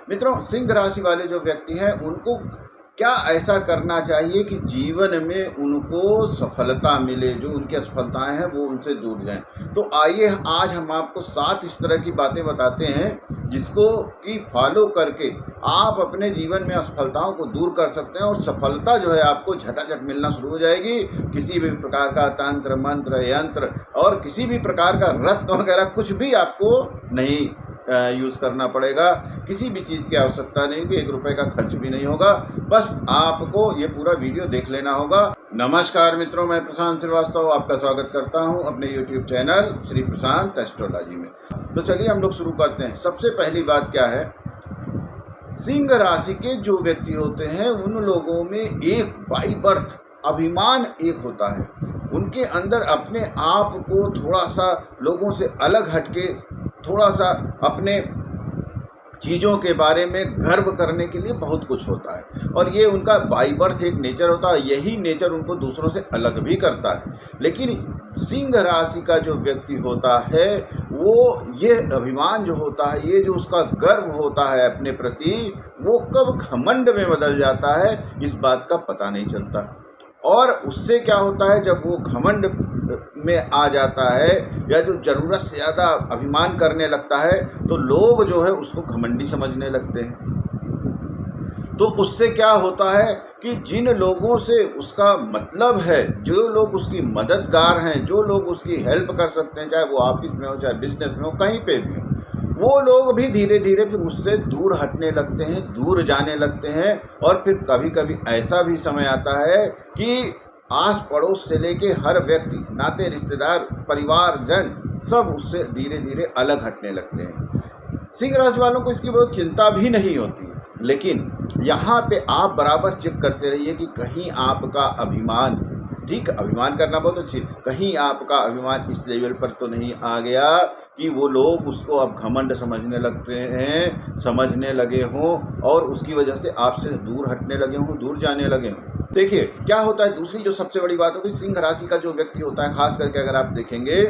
मित्रों, सिंह राशि वाले जो व्यक्ति हैं उनको क्या ऐसा करना चाहिए कि जीवन में उनको सफलता मिले, जो उनकी असफलताएं हैं वो उनसे दूर जाएं। तो आइए आज हम आपको 7 इस तरह की बातें बताते हैं जिसको कि फॉलो करके आप अपने जीवन में असफलताओं को दूर कर सकते हैं और सफलता जो है आपको झटाझट मिलना शुरू हो जाएगी। किसी भी प्रकार का तंत्र मंत्र यंत्र और किसी भी प्रकार का रत्न वगैरह कुछ भी आपको नहीं यूज़ करना पड़ेगा। किसी भी चीज़ की आवश्यकता नहीं होगी, 1 रुपये का खर्च भी नहीं होगा। बस आपको ये पूरा वीडियो देख लेना होगा। नमस्कार मित्रों, मैं प्रशांत श्रीवास्तव आपका स्वागत करता हूं अपने YouTube चैनल श्री प्रशांत एस्ट्रोलॉजी में। तो चलिए हम लोग शुरू करते हैं। सबसे पहली बात क्या है, सिंह राशि के जो व्यक्ति होते हैं उन लोगों में एक बाई बर्थ अभिमान एक होता है। उनके अंदर अपने आप को थोड़ा सा लोगों से अलग हटके थोड़ा सा अपने चीज़ों के बारे में गर्व करने के लिए बहुत कुछ होता है और ये उनका बाई बर्थ एक नेचर होता है। यही नेचर उनको दूसरों से अलग भी करता है। लेकिन सिंह राशि का जो व्यक्ति होता है वो ये अभिमान जो होता है, ये जो उसका गर्व होता है अपने प्रति, वो कब घमंड में बदल जाता है इस बात का पता नहीं चलता। और उससे क्या होता है, जब वो घमंड में आ जाता है या जो ज़रूरत से ज़्यादा अभिमान करने लगता है तो लोग जो है उसको घमंडी समझने लगते हैं। तो उससे क्या होता है कि जिन लोगों से उसका मतलब है, जो लोग उसकी मददगार हैं, जो लोग उसकी हेल्प कर सकते हैं, चाहे वो ऑफिस में हो चाहे बिजनेस में हो, कहीं पे भी हो, वो लोग भी धीरे धीरे फिर उससे दूर हटने लगते हैं, दूर जाने लगते हैं। और फिर कभी कभी ऐसा भी समय आता है कि आस पड़ोस से लेके हर व्यक्ति, नाते रिश्तेदार, परिवार जन सब उससे धीरे धीरे अलग हटने लगते हैं। सिंह राशि वालों को इसकी बहुत चिंता भी नहीं होती, लेकिन यहाँ पे आप बराबर चेक करते रहिए कि कहीं आपका अभिमान, ठीक, अभिमान करना बहुत अच्छी, कहीं आपका अभिमान इस लेवल पर तो नहीं आ गया कि वो लोग उसको अब घमंड समझने लगते हैं, समझने लगे हों और उसकी वजह से आपसे दूर हटने लगे हों, दूर जाने लगे हों। देखिए क्या होता है, दूसरी जो सबसे बड़ी बात होती है, सिंह राशि का जो व्यक्ति होता है, खास करके अगर आप देखेंगे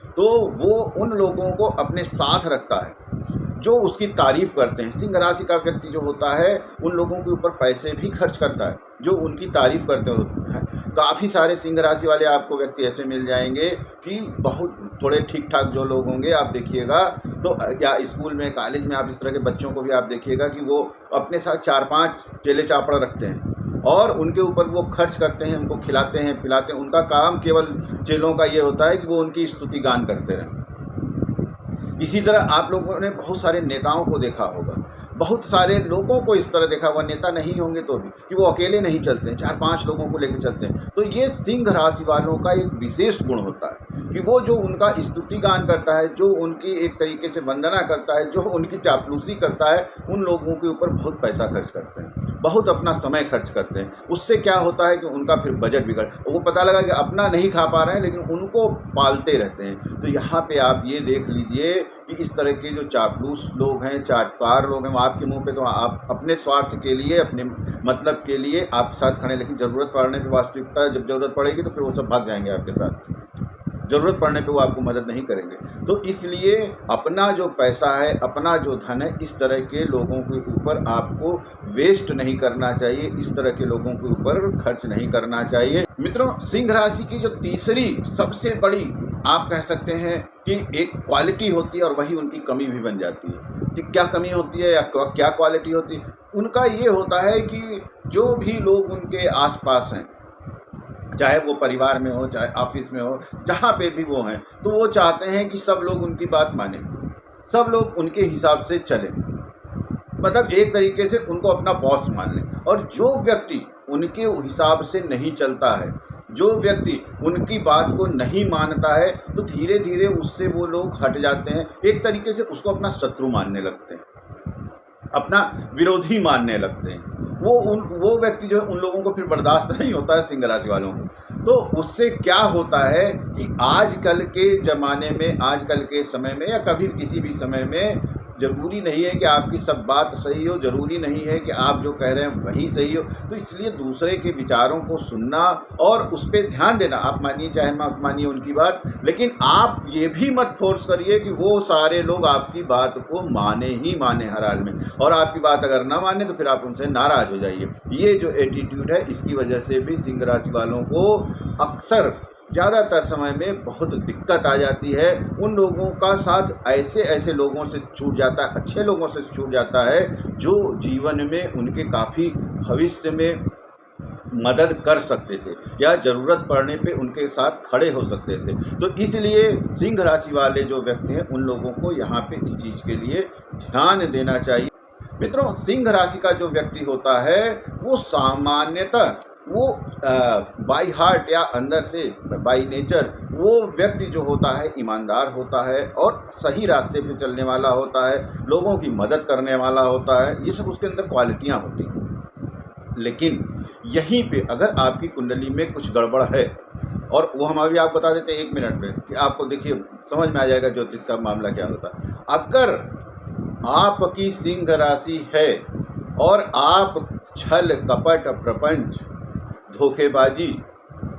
तो वो उन लोगों को अपने साथ रखता है जो उसकी तारीफ करते हैं। सिंह राशि का व्यक्ति जो होता है उन लोगों के ऊपर पैसे भी खर्च करता है जो उनकी तारीफ करते होते हैं। काफ़ी सारे सिंह राशि वाले आपको व्यक्ति ऐसे मिल जाएंगे कि बहुत थोड़े ठीक ठाक जो लोग होंगे, आप देखिएगा तो या स्कूल में कॉलेज में आप इस तरह के बच्चों को भी आप देखिएगा कि वो अपने साथ 4-5 चेले चापड़ रखते हैं और उनके ऊपर वो खर्च करते हैं, उनको खिलाते हैं पिलाते हैं। उनका काम केवल चेलों का ये होता है कि वो उनकी स्तुति गान करते रहें। इसी तरह आप लोगों ने बहुत सारे नेताओं को देखा होगा, बहुत सारे लोगों को इस तरह देखा हुआ, नेता नहीं होंगे तो भी, कि वो अकेले नहीं चलते हैं, 4-5 लोगों को लेकर चलते हैं। तो ये सिंह राशि वालों का एक विशेष गुण होता है कि वो जो उनका स्तुति गान करता है, जो उनकी एक तरीके से वंदना करता है, जो उनकी चापलूसी करता है, उन लोगों के ऊपर बहुत पैसा खर्च करते हैं, बहुत अपना समय खर्च करते हैं। उससे क्या होता है कि उनका फिर बजट बिगड़, वो पता लगा कि अपना नहीं खा पा रहे हैं लेकिन उनको पालते रहते हैं। तो यहाँ पे आप ये देख लीजिए कि इस तरह के जो चापलूस लोग हैं, चाटकार लोग हैं, वो आपके मुंह पे तो आप अपने स्वार्थ के लिए, अपने मतलब के लिए आपके साथ खड़े, लेकिन ज़रूरत पड़ने पे, वास्तविकता जब ज़रूरत पड़ेगी तो फिर वो सब भाग जाएंगे आपके साथ। ज़रूरत पड़ने पे वो आपको मदद नहीं करेंगे। तो इसलिए अपना जो पैसा है, अपना जो धन है, इस तरह के लोगों के ऊपर आपको वेस्ट नहीं करना चाहिए, इस तरह के लोगों के ऊपर खर्च नहीं करना चाहिए। मित्रों, सिंह राशि की जो तीसरी सबसे बड़ी आप कह सकते हैं कि एक क्वालिटी होती है और वही उनकी कमी भी बन जाती है। तो क्या कमी होती है या क्या क्वालिटी होती है? उनका ये होता है कि जो भी लोग उनके आसपास हैं, चाहे वो परिवार में हो चाहे ऑफिस में हो, जहाँ पे भी वो हैं, तो वो चाहते हैं कि सब लोग उनकी बात मानें, सब लोग उनके हिसाब से चलें, मतलब एक तरीके से उनको अपना बॉस मान लें। और जो व्यक्ति उनके हिसाब से नहीं चलता है, जो व्यक्ति उनकी बात को नहीं मानता है, तो धीरे धीरे उससे वो लोग हट जाते हैं, एक तरीके से उसको अपना शत्रु मानने लगते हैं, अपना विरोधी मानने लगते हैं। वो व्यक्ति जो है उन लोगों को फिर बर्दाश्त नहीं होता है, सिंह राशि वालों को। तो उससे क्या होता है कि आजकल के ज़माने में, आजकल के समय में या कभी किसी भी समय में ज़रूरी नहीं है कि आपकी सब बात सही हो, ज़रूरी नहीं है कि आप जो कह रहे हैं वही सही हो। तो इसलिए दूसरे के विचारों को सुनना और उस पर ध्यान देना, आप मानिए चाहे मत मानिए उनकी बात, लेकिन आप ये भी मत फोर्स करिए कि वो सारे लोग आपकी बात को माने ही माने हर हाल में, और आपकी बात अगर ना माने तो फिर आप उनसे नाराज़ हो जाइए। ये जो एटीट्यूड है, इसकी वजह से भी सिंह राशि वालों को अक्सर ज़्यादातर समय में बहुत दिक्कत आ जाती है। उन लोगों का साथ ऐसे लोगों से छूट जाता है, अच्छे लोगों से छूट जाता है, जो जीवन में उनके काफ़ी भविष्य में मदद कर सकते थे या ज़रूरत पड़ने पे उनके साथ खड़े हो सकते थे। तो इसलिए सिंह राशि वाले जो व्यक्ति हैं, उन लोगों को यहाँ पे इस चीज़ के लिए ध्यान देना चाहिए। मित्रों, सिंह राशि का जो व्यक्ति होता है वो सामान्यतः वो बाई हार्ट या अंदर से बाई नेचर वो व्यक्ति जो होता है ईमानदार होता है और सही रास्ते पे चलने वाला होता है, लोगों की मदद करने वाला होता है। ये सब उसके अंदर क्वालिटियाँ होती हैं। लेकिन यहीं पे अगर आपकी कुंडली में कुछ गड़बड़ है, और वो हम अभी आप बता देते हैं 1 मिनट में कि आपको देखिए समझ में आ जाएगा ज्योतिष का मामला क्या होता है। अगर आपकी सिंह राशि है और आप छल कपट प्रपंच धोखेबाजी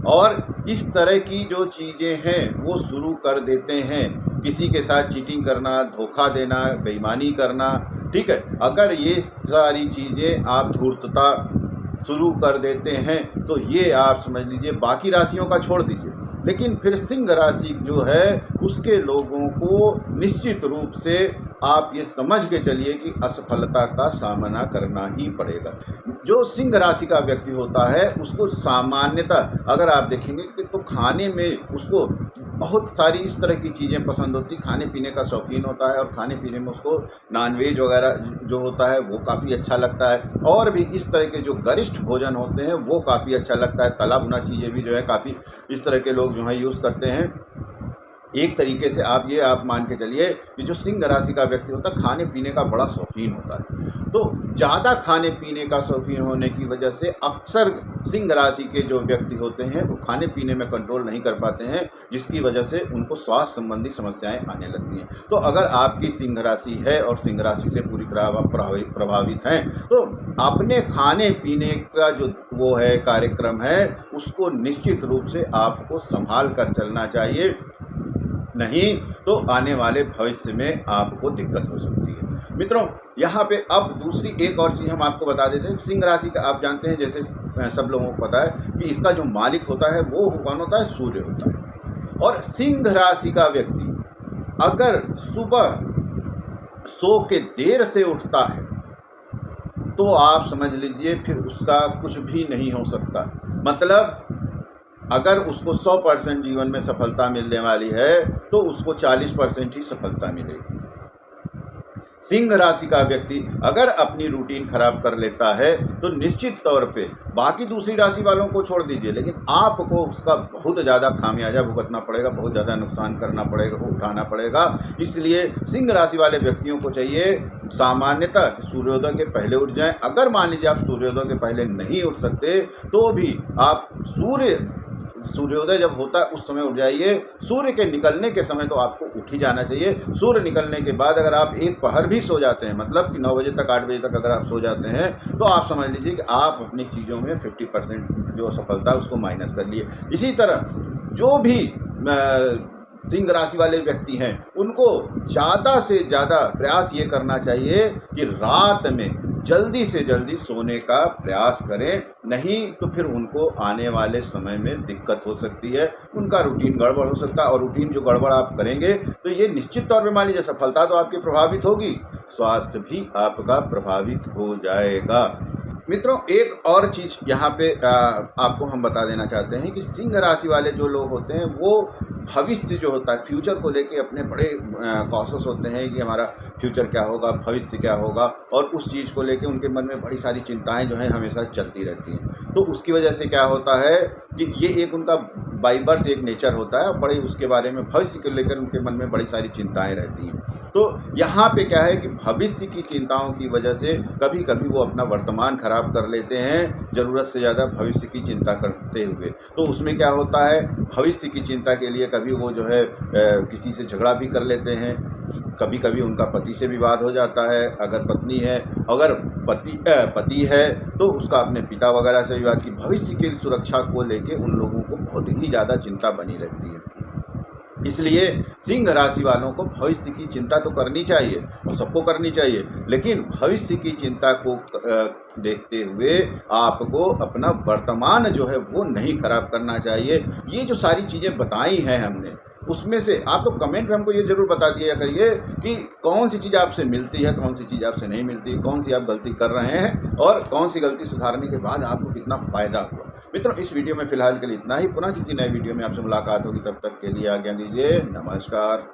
और इस तरह की जो चीज़ें हैं वो शुरू कर देते हैं, किसी के साथ चीटिंग करना, धोखा देना, बेईमानी करना, ठीक है, अगर ये सारी चीज़ें आप धूर्तता शुरू कर देते हैं तो ये आप समझ लीजिए, बाकी राशियों का छोड़ दीजिए, लेकिन फिर सिंह राशि जो है उसके लोगों को निश्चित रूप से आप ये समझ के चलिए कि असफलता का सामना करना ही पड़ेगा। जो सिंह राशि का व्यक्ति होता है उसको सामान्यतः अगर आप देखेंगे कि तो खाने में उसको बहुत सारी इस तरह की चीज़ें पसंद होती, खाने पीने का शौकीन होता है, और खाने पीने में उसको नॉनवेज वगैरह जो होता है वो काफ़ी अच्छा लगता है, और भी इस तरह के जो गरिष्ठ भोजन होते हैं वो काफ़ी अच्छा लगता है। तला भुना चीज़ें भी जो है काफ़ी इस तरह के लोग जो है यूज़ करते हैं। एक तरीके से आप मान के चलिए कि जो सिंह राशि का व्यक्ति होता है खाने पीने का बड़ा शौकीन होता है। तो ज़्यादा खाने पीने का शौकीन होने की वजह से अक्सर सिंह राशि के जो व्यक्ति होते हैं वो खाने पीने में कंट्रोल नहीं कर पाते हैं, जिसकी वजह से उनको स्वास्थ्य संबंधी समस्याएं आने लगती हैं। तो अगर आपकी सिंह राशि है और सिंह राशि से पूरी प्रभावित हैं तो अपने खाने पीने का जो वो है कार्यक्रम है उसको निश्चित रूप से आपको संभाल कर चलना चाहिए, नहीं तो आने वाले भविष्य में आपको दिक्कत हो सकती है। मित्रों, यहाँ पे अब दूसरी एक और चीज़ हम आपको बता देते हैं। सिंह राशि का आप जानते हैं, जैसे सब लोगों को पता है कि इसका जो मालिक होता है वो कौन होता है? सूर्य होता है। और सिंह राशि का व्यक्ति अगर सुबह सो के देर से उठता है तो आप समझ लीजिए फिर उसका कुछ भी नहीं हो सकता। मतलब अगर उसको 100% जीवन में सफलता मिलने वाली है तो उसको 40% ही सफलता मिलेगी। सिंह राशि का व्यक्ति अगर अपनी रूटीन खराब कर लेता है तो निश्चित तौर पे बाकी दूसरी राशि वालों को छोड़ दीजिए, लेकिन आपको उसका बहुत ज़्यादा खामियाजा भुगतना पड़ेगा, बहुत ज़्यादा नुकसान करना पड़ेगा, उठाना पड़ेगा। इसलिए सिंह राशि वाले व्यक्तियों को चाहिए सामान्यतः सूर्योदय के पहले उठ जाएं। अगर मान लीजिए आप सूर्योदय के पहले नहीं उठ सकते तो भी आप सूर्योदय जब होता है उस समय उठ जाइए। सूर्य के निकलने के समय तो आपको उठ ही जाना चाहिए। सूर्य निकलने के बाद अगर आप एक पहर भी सो जाते हैं, मतलब कि 9 बजे तक 8 बजे तक अगर आप सो जाते हैं तो आप समझ लीजिए कि आप अपनी चीज़ों में 50% जो सफलता है उसको माइनस कर लिए। इसी तरह जो भी सिंह राशि वाले व्यक्ति हैं उनको ज़्यादा से ज़्यादा प्रयास ये करना चाहिए कि रात में जल्दी से जल्दी सोने का प्रयास करें, नहीं तो फिर उनको आने वाले समय में दिक्कत हो सकती है, उनका रूटीन गड़बड़ हो सकता है। और रूटीन जो गड़बड़ आप करेंगे तो ये निश्चित तौर पे मान लीजिए सफलता तो आपकी प्रभावित होगी, स्वास्थ्य भी आपका प्रभावित हो जाएगा। मित्रों, एक और चीज़ यहाँ पे आपको हम बता देना चाहते हैं कि सिंह राशि वाले जो लोग होते हैं वो भविष्य जो होता है, फ्यूचर को लेके अपने बड़े कॉशस होते हैं कि हमारा फ्यूचर क्या होगा, भविष्य क्या होगा, और उस चीज़ को लेके उनके मन में बड़ी सारी चिंताएं जो हैं हमेशा चलती रहती हैं। तो उसकी वजह से क्या होता है कि ये एक उनका बाई बर्थ एक नेचर होता है, बड़े उसके बारे में भविष्य को लेकर उनके मन में बड़ी सारी चिंताएं रहती हैं। तो यहाँ पे क्या है कि भविष्य की चिंताओं की वजह से कभी कभी वो अपना वर्तमान खराब कर लेते हैं ज़रूरत से ज़्यादा भविष्य की चिंता करते हुए। तो उसमें क्या होता है, भविष्य की चिंता के लिए कभी वो जो है किसी से झगड़ा भी कर लेते हैं, कभी कभी उनका पति से विवाद हो जाता है, अगर पत्नी है, अगर पति है तो उसका अपने पिता वगैरह से विवाद की भविष्य की सुरक्षा को लेके उन लोगों को बहुत ही ज़्यादा चिंता बनी रहती है। इसलिए सिंह राशि वालों को भविष्य की चिंता तो करनी चाहिए और सबको करनी चाहिए, लेकिन भविष्य की चिंता को देखते हुए आपको अपना वर्तमान जो है वो नहीं खराब करना चाहिए। ये जो सारी चीज़ें बताई हैं हमने, उसमें से आप लोग कमेंट में हमको ये ज़रूर बता दिया करिए कि कौन सी चीज़ आपसे मिलती है, कौन सी चीज़ आपसे नहीं मिलती, कौन सी आप गलती कर रहे हैं और कौन सी गलती सुधारने के बाद आपको कितना फ़ायदा हुआ। मित्रों, इस वीडियो में फ़िलहाल के लिए इतना ही। पुनः किसी नए वीडियो में आपसे मुलाकात होगी, तब तक के लिए आज्ञा दीजिए। नमस्कार।